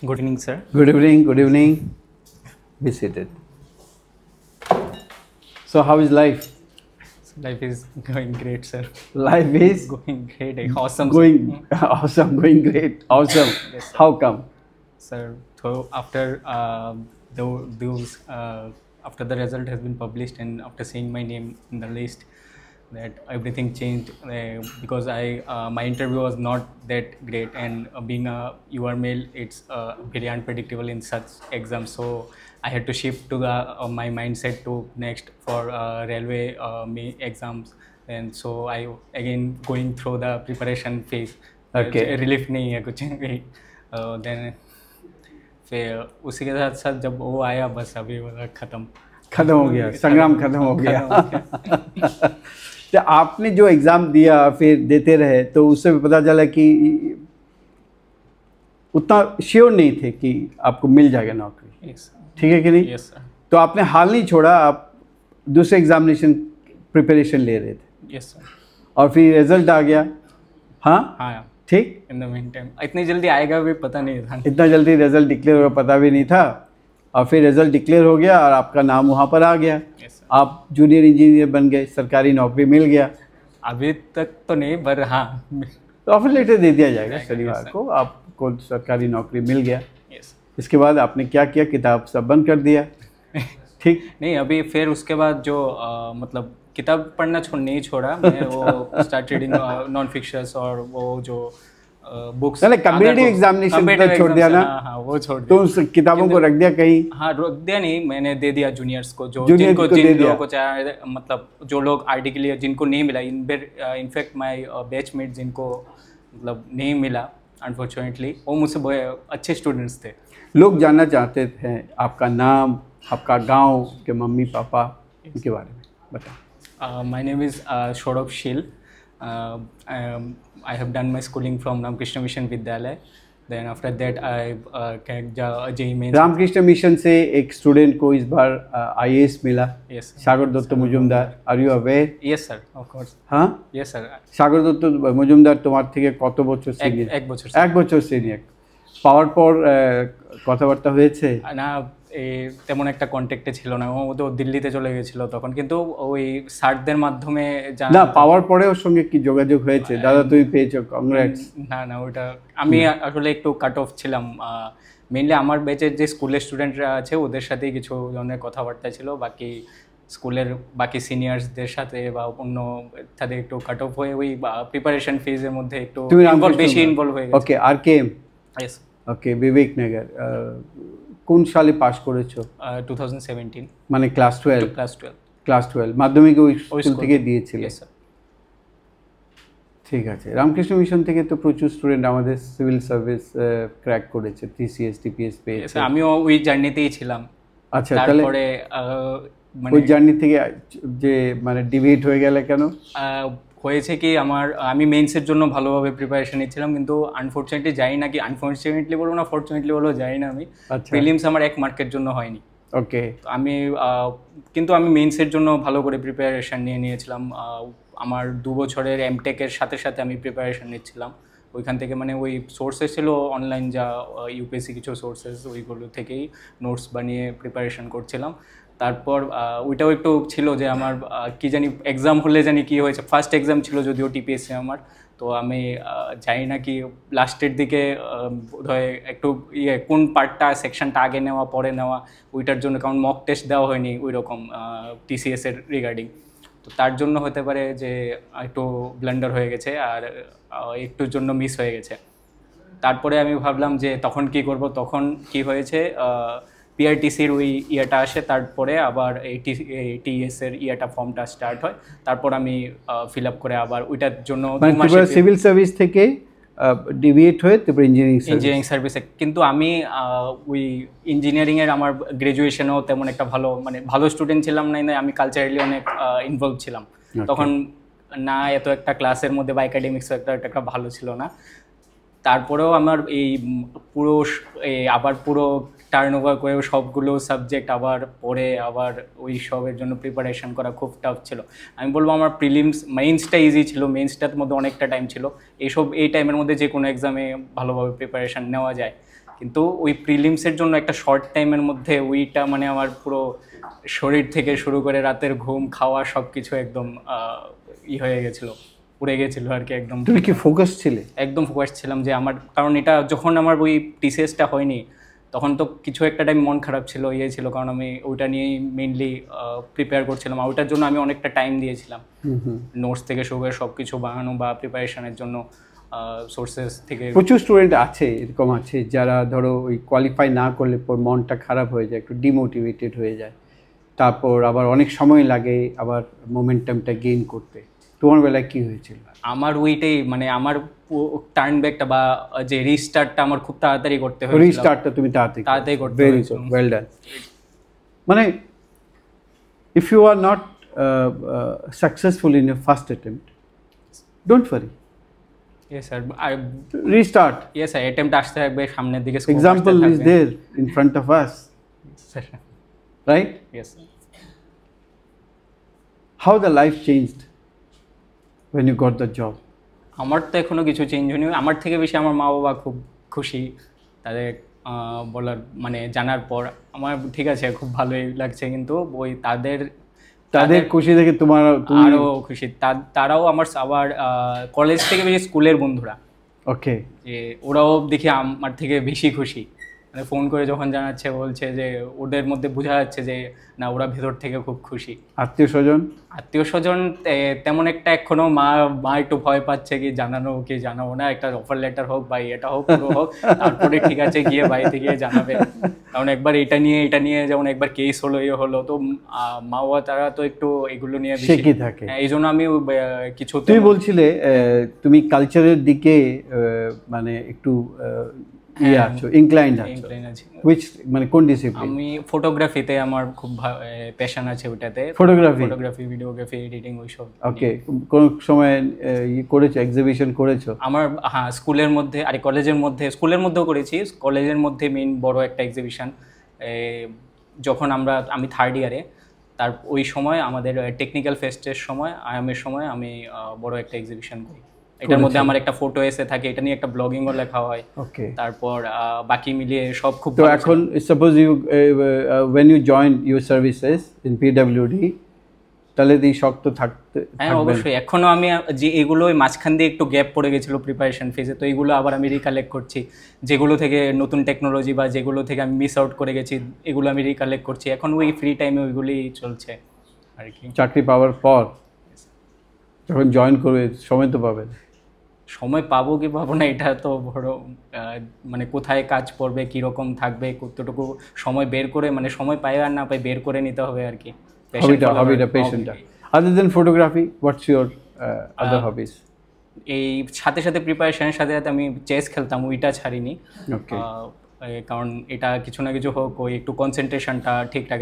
Good evening, sir. Good evening, good evening. Be seated. So, how is life? Life is going great, sir. Life is Going great, awesome. going awesome, going great, awesome. Yes, sir. How come? Sir, so after those after the result has been published and after seeing my name in the list, that everything changed because my interview was not that great, and being a UR male, it's very unpredictable in such exams. So I had to shift to my mindset to next for railway exams, and so I again going through the preparation phase. Okay. Relief नहीं है कुछ भी. Then फिर उसी के साथ साथ जब वो आया बस अभी वो खत्म हो गया, संग्राम खत्म हो गया. तो आपने जो एग्ज़ाम दिया फिर देते रहे तो उससे भी पता चला कि उतना श्योर नहीं थे कि आपको मिल जाएगा नौकरी. ठीक है कि नहीं? Yes sir. तो आपने हाल नहीं छोड़ा, आप दूसरे एग्जामिनेशन प्रिपरेशन ले रहे थे. Yes sir. और फिर रिजल्ट आ गया. हाँ ठीक. इन द मीन टाइम इतनी जल्दी आएगा भी पता नहीं था. इतना जल्दी रिजल्ट डिक्लेयर होगा पता भी नहीं था, और फिर रिजल्ट डिक्लेयर हो गया और आपका नाम वहाँ पर आ गया. आप जूनियर इंजीनियर बन गए, सरकारी नौकरी मिल गया. अभी तक तो नहीं, पर हाँ तो ऑफर लेटर दे दिया जाएगा शनिवार को, आपको सरकारी नौकरी मिल गया. इसके बाद आपने क्या किया? किताब सब बंद कर दिया. ठीक. नहीं, अभी फिर उसके बाद जो मतलब किताब पढ़ना नहीं छोड़ा मैं. वो स्टार्ट रीडिंग नॉन फिक्शंस और वो जो बुक्स. कम्पिटिटिव एग्जामिनेशन छोड़ दिया ना? हाँ वो छोड़ दिया. तो उस किताबों को रख दिया कहीं? हाँ रख दिया नहीं, मैंने दे दिया जूनियर्स को, जिन लोगों को चाहे, मतलब जो लोग आईटी के लिए जिनको नहीं मिला. इनफैक्ट माय बैचमेट जिनको मतलब नहीं मिला अनफॉर्चुनेटली, वो मुझसे अच्छे स्टूडेंट्स थे. लोग जानना चाहते थे आपका नाम, आपका गांव के मम्मी पापा, इनके बारे में बताओ. My name is Shodav Shil. I have done my schooling from Ramakrishna Mission Vidyalaya. Then after that I cracked JEE Mains. Ramakrishna mission से एक स्टूडेंट को इस बार IAS मिला. Yes. Sagar Dutt Mujumdar. Are you aware? Yes sir, of course. हाँ? Yes sir. Sagar Dutta Majumdar তোমার থেকে কত বছর সিনিয়র? এক বছর সিনিয়র. পাওয়ার পর কথাবার্তা হয়েছে না? তেমন একটা কন্ট্যাক্টে ছিল না, ও তো দিল্লিতে চলে গেছিল তখন, কিন্তু ওই স্যারদের মাধ্যমে না পাওয়ার পরে ওর সঙ্গে কি যোগাযোগ হয়েছে? দাদা তুমি পেয়েছো, কংগ্রেটস? না ওটা আমি আসলে একটু কাট অফ ছিলাম. মেইনলি আমার ব্যাচের যে স্কুলের স্টুডেন্টরা আছে ওদের সাথেই কিছু ধরনের কথাবার্তা ছিল, বাকি স্কুলের বাকি সিনিয়রসদের সাথে বা অন্য সাথে একটু কাট অফ হয়ে ওই প্রিপারেশন ফেজের মধ্যে একটু বেশি ইনভলভ হয়ে গেছে. ওকে. আর কে? यस. ওকে. বিবেকনগর. কোন সালে পাস করেছো? 2017. মানে ক্লাস 12? ক্লাস 12 মাধ্যমিক ওই স্কুল থেকে দিয়েছিল? Yes sir. ঠিক আছে. রামকৃষ্ণ মিশন থেকে তো প্রচুর স্টুডেন্ট আমাদের সিভিল সার্ভিস ক্র্যাক করেছে, TCS TPS পেয়েছে. আমিও ওই জার্নিতেই ছিলাম. আচ্ছা, তাহলে তারপরে ওই জার্নি থেকে যে মানে ডিভিয়েট হয়ে গেল কেন? হয়েছে কি, আমি মেইনসের জন্য ভালোভাবে প্রিপারেশন নিচ্ছিলাম, কিন্তু আনফর্চুনেটলি যাই না, কি আনফর্চুনেটলি বলবো না ফর্চুনেটলি বলবো, যাই না আমি. প্রিলিমস আমার 1 মার্কের জন্য হয়নি. ওকে. কিন্তু আমি মেইনসের জন্য ভালো করে প্রিপারেশন নিয়েছিলাম. আমার 2 বছরের এমটেকের সাথে সাথে আমি প্রিপারেশন নিচ্ছিলাম ওইখান থেকে. মানে ওই সোর্সেস ছিল অনলাইন, যা ইউপিএসসি কিছু সোর্সেস, ওইগুলো থেকেই নোটস বানিয়ে প্রিপারেশন করছিলাম. তারপর ওইটাও একটু ছিল যে আমার কি জানি এক্সাম হলে জানি কি হয়েছে, ফার্স্ট এক্সাম ছিল যদিও টিপিএসসি আমার. তো আমি জানি না কি লাস্টের দিকে বোধহয় একটু কোন পার্টটা সেকশনটা আগে নেওয়া পরে নেওয়া ওইটার জন্য, কারণ মক টেস্ট দেওয়া হয়নি ওই রকম টিসিএসের রিগার্ডিং. তো তার জন্য হতে পারে যে একটু ব্লান্ডার হয়ে গেছে আর একটুর জন্য মিস হয়ে গেছে. তারপরে আমি ভাবলাম যে তখন কি করব. তখন কি হয়েছে, পিআরটিসির ওই ইয়েটা আসে, তারপরে আবার এই টিএসের ইয়েটা ফর্মটা স্টার্ট হয়, তারপর আমি ফিল আপ করে আবার ওইটার জন্য সিভিল সার্ভিস থেকে ডিভিয়েট হয়ে তারপর ইঞ্জিনিয়ারিং সার্ভিসে. কিন্তু আমি ওই ইঞ্জিনিয়ারিংয়ের আমার গ্র্যাজুয়েশনেও তেমন একটা ভালো স্টুডেন্ট ছিলাম না, আমি কালচারালি অনেক ইনভলভ ছিলাম তখন না. এত একটা ক্লাসের মধ্যে বা একাডেমিক্সও একটা ভালো ছিল না. তারপরেও আমার এই আবার পুরো টার্ন ওভার করে সবগুলো সাবজেক্ট আবার পড়ে আবার ওই সবের জন্য প্রিপারেশন করা খুব টাফ ছিল. আমি বলবো আমার প্রিলিমস মেইনসটা ইজি ছিল, মেইনসটার মধ্যে অনেকটা টাইম ছিল. এই টাইমের মধ্যে যে কোনো এক্সামে ভালোভাবে প্রিপারেশন নেওয়া যায়. কিন্তু ওই প্রিলিমসের জন্য একটা শর্ট টাইমের মধ্যে ওইটা মানে আমার পুরো শরীর থেকে শুরু করে রাতের ঘুম খাওয়া সব কিছু একদম হয়ে গেছিলো, উড়ে গেছিলো আর কি একদম। তুমি কি ফোকাস ছিলে? একদম ফোকাস ছিলাম যে আমার, কারণ এটা যখন আমার ওই টিসিএসটা হয়নি তখন তো কিছু একটা টাইম মন খারাপ ছিল, ছিল, কারণ আমি ওইটা নিয়েই মেইনলি প্রিপেয়ার করছিলাম। আর ওইটার জন্য আমি অনেকটা টাইম দিয়েছিলাম, নোটস থেকে শুরু করে সব কিছু বানানো বা প্রিপারেশনের জন্য সোর্সেস থেকে। প্রচুর স্টুডেন্ট আছে, এরকম আছে যারা ধরো ওই কোয়ালিফাই না করলে পর মনটা খারাপ হয়ে যায়, একটু ডিমোটিভেটেড হয়ে যায়, তারপর আবার অনেক সময় লাগে আবার মোমেন্টামটা গেইন করতে। তোমার বেলায় কি হয়েছিল? আমার ওইটাই মানে আমার টার্ন ব্যাকটা বা যে রিস্টার্টটা আমার খুব তাড়াতাড়ি করতে হয়েছিল। রিস্টার্টটা তুমি তাড়াতাড়ি করতে হয়েছিল। Well done. মানে if you are not successful in your first attempt, don't worry. Yes sir, restart. Yes sir, attempt আসতে থাকবে সামনের দিকে। Example is there in front of us, right? Yes sir. How the life changed when you got the job? আমার তো এখনো কিছু change হয়নি। আমার থেকে বেশি আমার মা বাবা খুব খুশি তাদের বলার মানে জানার পর। আমার ঠিক আছে খুব ভালোই লাগছে, কিন্তু ওই তাদের খুশি দেখে তোমার আরও খুশি। তারাও আমার আবার কলেজ থেকে বেশি স্কুলের বন্ধুরা, ওকে, যে ওরাও দেখি আমার থেকে বেশি খুশি। মানে ফোন করে যখন জানাচ্ছে বলছে যে ওদের মধ্যে বোঝা যাচ্ছে যে না ওরা ভেতর থেকে খুব খুশি। আত্মীয় স্বজন তেমন একটা এখনো মা একটু ভয় পাচ্ছে কি জানাবো না, একটা অফার লেটার হোক বা এটা হোক পুরো হোক, তারপরে ঠিক আছে গিয়ে বাড়িতে গিয়ে জানাবে। কারণ একবার এটা নিয়ে যেমন একবার কেস হলো তো মা বাবা তারা তো একটু এগুলো নিয়ে বেশি থাকে। এই জন্য আমি কিছু। তুমি বলছিলে তুমি কালচারের দিকে মানে একটু মানে কোন ডিসিপ্লিন? আমি ফটোগ্রাফিতে আমার খুব প্যাশন আছে ওটাতে। ফটোগ্রাফি, ভিডিওগ্রাফি, এডিটিং ওইসব। ওকে, কোন সময় করেছো, এক্সিবিশন করেছো? আমার হ্যাঁ স্কুলের মধ্যে আর কলেজের মধ্যে, স্কুলের মধ্যেও করেছি। কলেজের মধ্যে মেইন বড় একটা এক্সিবিশন যখন আমি থার্ড ইয়ারে, তার ওই সময় আমাদের টেকনিক্যাল ফেস্টের সময় আইএমের সময় আমি বড় একটা এক্সিবিশন করি। এটার মধ্যে আমার একটা ফটো এসে থাকে, এটা নিয়ে একটা ব্লগিংও লেখা হয়। ওকে, তারপর বাকি মিলিয়ে সব খুব। তো এখন suppose you when you join your services in PWD, তাহলে এই শক্ত থাকতে। হ্যাঁ অবশ্যই, এখনো আমি যে এগুলো মাঝখান দিয়ে একটু গ্যাপ পড়ে গেছিল প্রিপারেশন ফেজে, তো এগুলো আবার আমি রিকালেক্ট করছি। যেগুলো থেকে নতুন টেকনোলজি বা যেগুলো থেকে আমি মিস আউট করে গেছি এগুলো আমি রিকালেক্ট করছি। এখন ওই ফ্রি টাইমে ওইগুলোই চলছে আর কি। চাকরি পাওয়ার পর যখন জয়েন করবে সময় তো পাবে, সময় পাবো কি পাবো না এটা তো বড় মানে কোথায় কাজ পড়বে, কীরকম থাকবে, কতটুকু সময় বের করে, মানে সময় পাই আর না পাই বের করে নিতে হবে আর কি। প্যাশনটা। Other than photography, what's your other hobbies? এই সাথে সাথে প্রিপারেশনের সাথে সাথে আমি চেস খেলতাম, ওইটা ছাড়িনি। কারণ এটা কিছু না কিছু হোক ওই একটু কনসেন্ট্রেশনটা ঠিকঠাক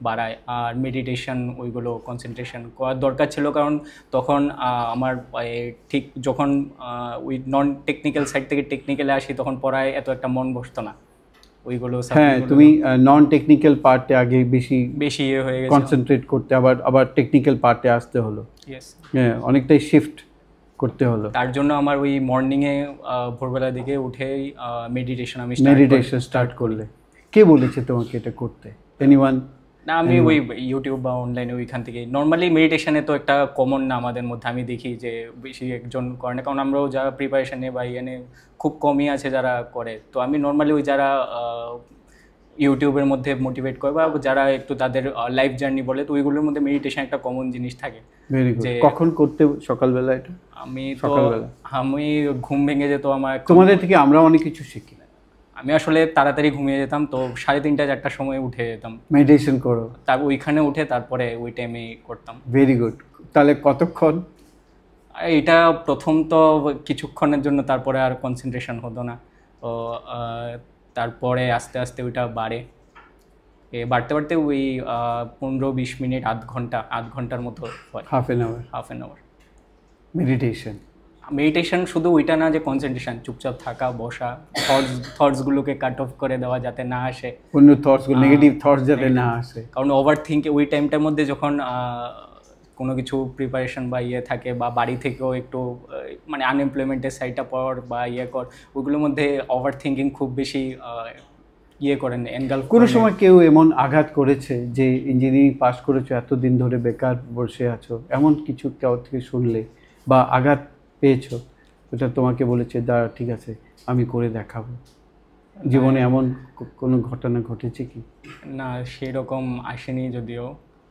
বাড়ায়। আর মেডিটেশন ওইগুলো কনসেন্ট্রেশন করার দরকার ছিল, কারণ তখন আমার ঠিক যখন ওই নন টেকনিক্যাল সাইড থেকে টেকনিক্যালে আসি তখন পড়ায় এত একটা মন বসতো না ওইগুলো। হ্যাঁ, তুমি নন টেকনিক্যাল পার্টে আগে বেশি হয়ে গেছে, কনসেন্ট্রেট করতে আবার টেকনিক্যাল পার্টে আসতে হলো। হ্যাঁ, অনেকটাই শিফট করতে হলো। তার জন্য আমার ওই মর্নিংয়ে ভোরবেলার দিকে উঠেই মেডিটেশন স্টার্ট করলে। কে বলেছে তোমাকে এটা করতে? এনিওয়ান? না, আমি ওই ইউটিউব বা অনলাইনে ওইখান থেকে। নর্মালি মেডিটেশনে তো একটা কমন না আমাদের মধ্যে, আমি দেখি যে বেশি একজন করে না, কারণ আমরাও যারা প্রিপারেশন নিয়ে বা এনে খুব কমই আছে যারা করে। তো আমি নর্মালি ওই যারা ইউটিউবের মধ্যে মোটিভেট করে বা যারা একটু তাদের লাইফ জার্নি বলে, তো ওইগুলোর মধ্যে মেডিটেশন একটা কমন জিনিস থাকে। যে কখন করতে? সকালবেলা? এটা আমি ঘুম ভেঙে যেত আমার। তোমাদের থেকে আমরা অনেক কিছু শিখি। আমি আসলে তাড়াতাড়ি ঘুমিয়ে যেতাম, তো 3:30-4টার সময় উঠে যেতাম। মেডিটেশন করো? তার ওইখানে উঠে তারপরে ওই টাইমে করতাম। Very good. তাহলে কতক্ষণ? এটা প্রথম তো কিছুক্ষণের জন্য, তারপরে আর কনসেন্ট্রেশন হতো না। তো তারপরে আস্তে আস্তে ওইটা বাড়তে ওই 15-20 মিনিট, আধ ঘন্টার মতো হয়। Half an hour meditation. শুধু ওইটা না যে কনসেন্ট্রেশন, চুপচাপ থাকা, বসা, থটসগুলোকে কাট অফ করে দেওয়া যাতে না আসে, অন্য থটসগুলো, নেগেটিভ থটস যাতে না আসে। কারণ ওভার থিঙ্ক ওই টাইমটার মধ্যে যখন কোনো কিছু প্রিপারেশন বা ইয়ে থাকে বা বাড়ি থেকেও একটু মানে আনএমপ্লয়মেন্টের সাইডটা পড় বা ইয়ে কর, ওইগুলোর মধ্যে ওভার থিঙ্কিং খুব বেশি ইয়ে করেন, এনগালফ। কোনো সময় কেউ এমন আঘাত করেছে যে ইঞ্জিনিয়ারিং পাস করেছো, এতদিন ধরে বেকার বসে আছো, এমন কিছু কেউ থেকে শুনলে বা আঘাত পেয়েছো, ওটা তোমাকে বলেছে দাঁড়া ঠিক আছে আমি করে দেখাবো, জীবনে এমন কোনো ঘটনা ঘটেছে কি? না, সেরকম আসেনি, যদিও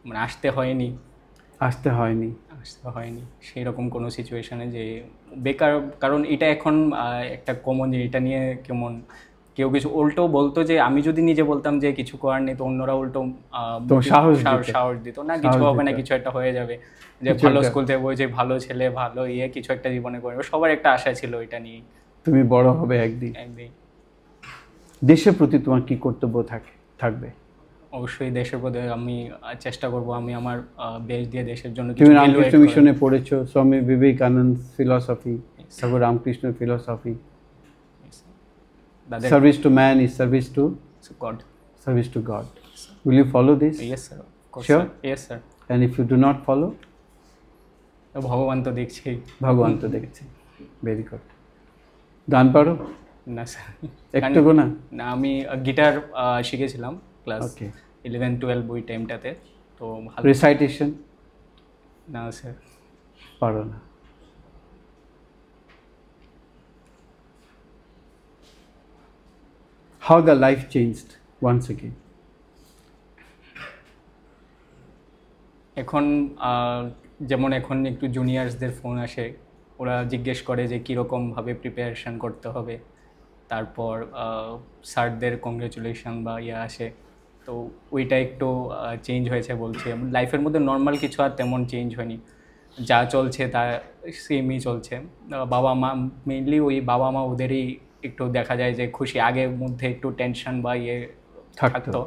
মানে আসতে হয়নি সেই রকম কোনো সিচুয়েশনে যে বেকার। কারণ এটা এখন একটা কমন, এটা নিয়ে কেমন কেউ কিছু উল্টো বলতো যে আমি যদি নিজে বলতাম যে কিছু করার নেই, তো অন্যরা উল্টো সাহস দিত, না কিছু হবে না, কিছু একটা হয়ে যাবে, যে ভালো স্কুল থেকে বই, যে ভালো ছেলে, ভালো ইয়ে, কিছু একটা জীবনে করবে, সবার একটা আশা ছিল এটা নিয়ে, তুমি বড় হবে একদিন। দেশের প্রতি তোমার কি কর্তব্য থাকবে? অবশ্যই দেশের প্রতি আমি চেষ্টা করব, আমি আমার বেশ দিয়ে দেশের জন্য। তুমি রামকৃষ্ণ মিশনে পড়েছো, Swami Vivekananda philosophy, Thakur Ramakrishna philosophy, service to man is service to God. Service to God. Will you follow this? Yes sir, of course. Sure? Sir. Yes sir. And if you do not follow? ভগবান তো দেখছে। Very good. গান পারো? না sir, একটুকু না? না, আমি গিটার শিখেছিলাম ক্লাস 11-12 ওই টাইমটাতে, তো ভালো। রিসাইটেশন? না স্যার, পারো না। How the life changed once again? এখন যেমন এখন একটু জুনিয়রসদের ফোন আসে, ওরা জিজ্ঞেস করে যে কীরকমভাবে প্রিপারেশান করতে হবে, তারপর স্যারদের কংগ্রেচুলেশন বা ইয়ে আসে, তো ওইটা একটু চেঞ্জ হয়েছে বলছে। লাইফের মধ্যে নর্মাল কিছু আর তেমন চেঞ্জ হয়নি, যা চলছে তা সেমই চলছে। বাবা মা মেইনলি, ওই বাবা মা ওদেরই একটু দেখা যায় যে খুশি, আগের মধ্যে একটু টেনশন বা ইয়ে থাকতো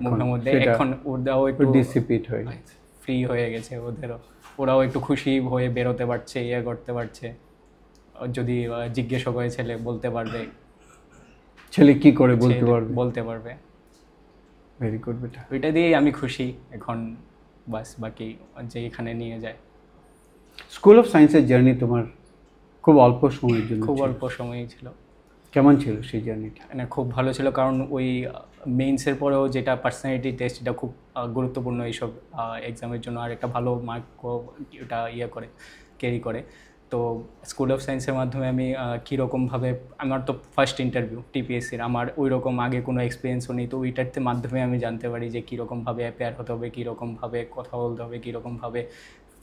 মুখের মধ্যে, এখন ওরাও একটু ডিসিপ্লিন হয়ে গেছে, ফ্রি হয়ে গেছে ওদেরও, ওরাও একটু খুশি হয়ে বেরোতে পারছে, ইয়ে করতে পারছে, যদি জিজ্ঞেস করে ছেলে বলতে পারবে, ছেলে কি করে বলতে পারবে। ভেরি গুড বেটা, ওইটা দিয়েই আমি খুশি এখন, বাস বাকি যে এখানে নিয়ে যায়। স্কুল অফ সায়েন্সের জার্নি তোমার খুব অল্প সময়ের জন্য, খুব অল্প সময়ই ছিল। কেমন ছিল সেই জার্নিটা? না, খুব ভালো ছিল, কারণ ওই মেইনসের পরেও যেটা পার্সোনালিটি টেস্ট, এটা খুব গুরুত্বপূর্ণ এইসব এক্সামের জন্য, আর একটা ভালো মার্ক ওটা ইয়ে করে, ক্যারি করে। তো স্কুল অফ সায়েন্সের মাধ্যমে আমি কীরকমভাবে, আমার তো ফার্স্ট ইন্টারভিউ টিপিএসসির, আমার ওই রকম আগে কোনো এক্সপিরিয়েন্সও নেই, তো ওইটার মাধ্যমে আমি জানতে পারি যে কীরকমভাবে অ্যাপেয়ার হতে হবে, কীরকমভাবে কথা বলতে হবে, কীরকমভাবে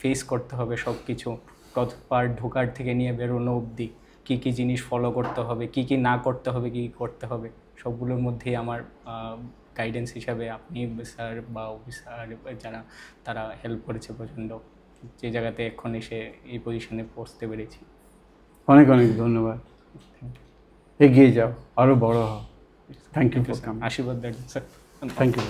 ফেস করতে হবে সব কিছু, প্রথমবার ঢোকার থেকে নিয়ে বেরোনো অবধি কী কী জিনিস ফলো করতে হবে, কী কী না করতে হবে, কী করতে হবে, সবগুলোর মধ্যেই আমার গাইডেন্স হিসাবে আপনি স্যার বা অফিসার যারা, তারা হেল্প করেছে প্রচণ্ড, যে জায়গাতে এখন এসে এই পজিশনে পৌঁছতে পেরেছি। অনেক অনেক ধন্যবাদ, এগিয়ে যাও, আরও বড় হও। Thank you for coming. আশীর্বাদ দেন স্যার। Thank you.